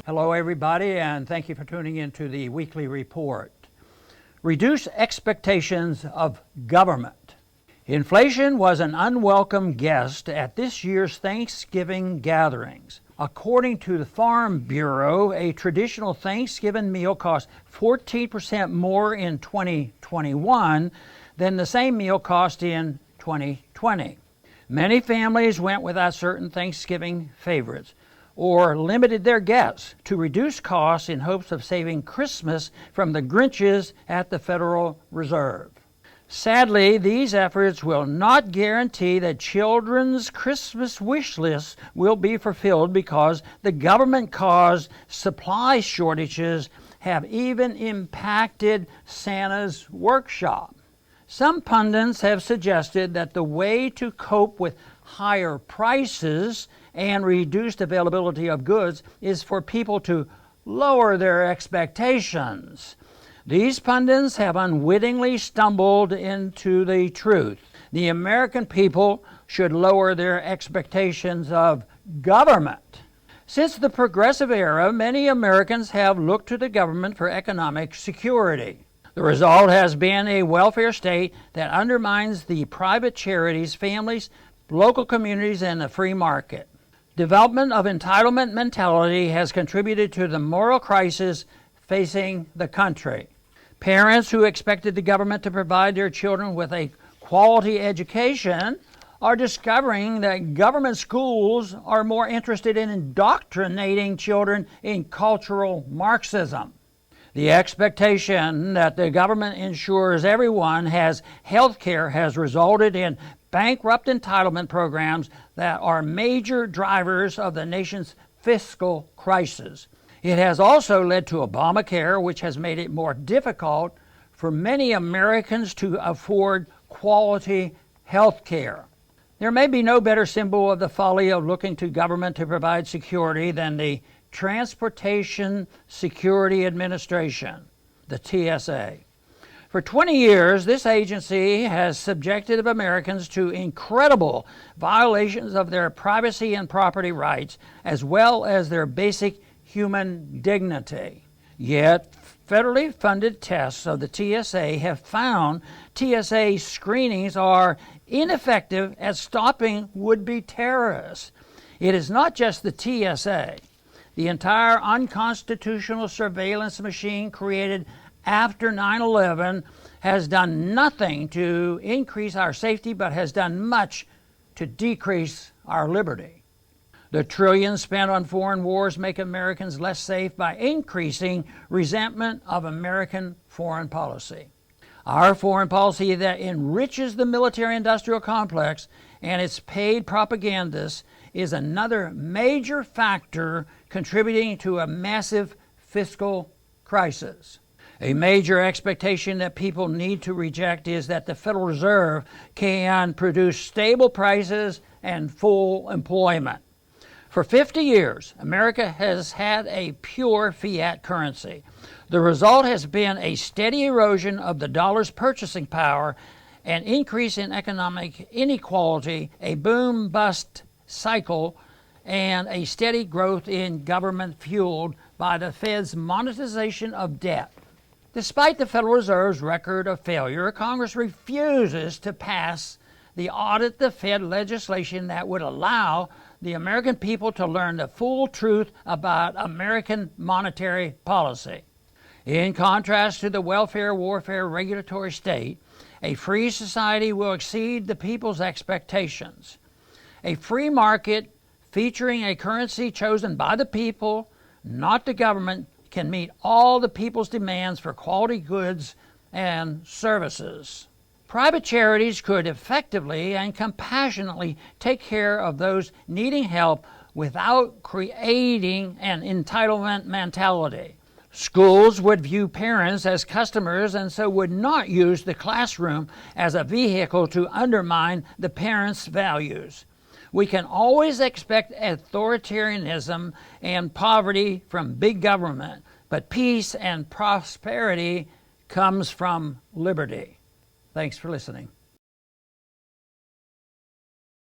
Hello everybody, and thank you for tuning into the weekly report. Reduce expectations of government. Inflation was an unwelcome guest at this year's Thanksgiving gatherings. According to the Farm Bureau, a traditional Thanksgiving meal cost 14% more in 2021 than the same meal cost in 2020. Many families went without certain Thanksgiving favorites or limited their guests to reduce costs in hopes of saving Christmas from the Grinches at the Federal Reserve. Sadly, these efforts will not guarantee that children's Christmas wish lists will be fulfilled because the government-caused supply shortages have even impacted Santa's workshop. Some pundits have suggested that the way to cope with higher prices and reduced availability of goods is for people to lower their expectations. These pundits have unwittingly stumbled into the truth. The American people should lower their expectations of government. Since the progressive era, many Americans have looked to the government for economic security. The result has been a welfare state that undermines the private charities, families, local communities, and the free market. Development of entitlement mentality has contributed to the moral crisis facing the country. Parents who expected the government to provide their children with a quality education are discovering that government schools are more interested in indoctrinating children in cultural Marxism. The expectation that the government ensures everyone has health care has resulted in bankrupt entitlement programs that are major drivers of the nation's fiscal crisis. It has also led to Obamacare, which has made it more difficult for many Americans to afford quality health care. There may be no better symbol of the folly of looking to government to provide security than the Transportation Security Administration, the TSA. For 20 years, this agency has subjected Americans to incredible violations of their privacy and property rights, as well as their basic human dignity. Yet, federally funded tests of the TSA have found TSA screenings are ineffective at stopping would-be terrorists. It is not just the TSA. The entire unconstitutional surveillance machine created after 9/11 has done nothing to increase our safety, but has done much to decrease our liberty. The trillions spent on foreign wars make Americans less safe by increasing resentment of American foreign policy. Our foreign policy that enriches the military-industrial complex and its paid propagandists is another major factor contributing to a massive fiscal crisis. A major expectation that people need to reject is that the Federal Reserve can produce stable prices and full employment. For 50 years, America has had a pure fiat currency. The result has been a steady erosion of the dollar's purchasing power, an increase in economic inequality, a boom-bust cycle, and a steady growth in government fueled by the Fed's monetization of debt. Despite the Federal Reserve's record of failure, Congress refuses to pass the Audit the Fed legislation that would allow the American people to learn the full truth about American monetary policy. In contrast to the welfare-warfare regulatory state, a free society will exceed the people's expectations. A free market featuring a currency chosen by the people, not the government, can meet all the people's demands for quality goods and services. Private charities could effectively and compassionately take care of those needing help without creating an entitlement mentality. Schools would view parents as customers and so would not use the classroom as a vehicle to undermine the parents' values. We can always expect authoritarianism and poverty from big government, but peace and prosperity comes from liberty. Thanks for listening.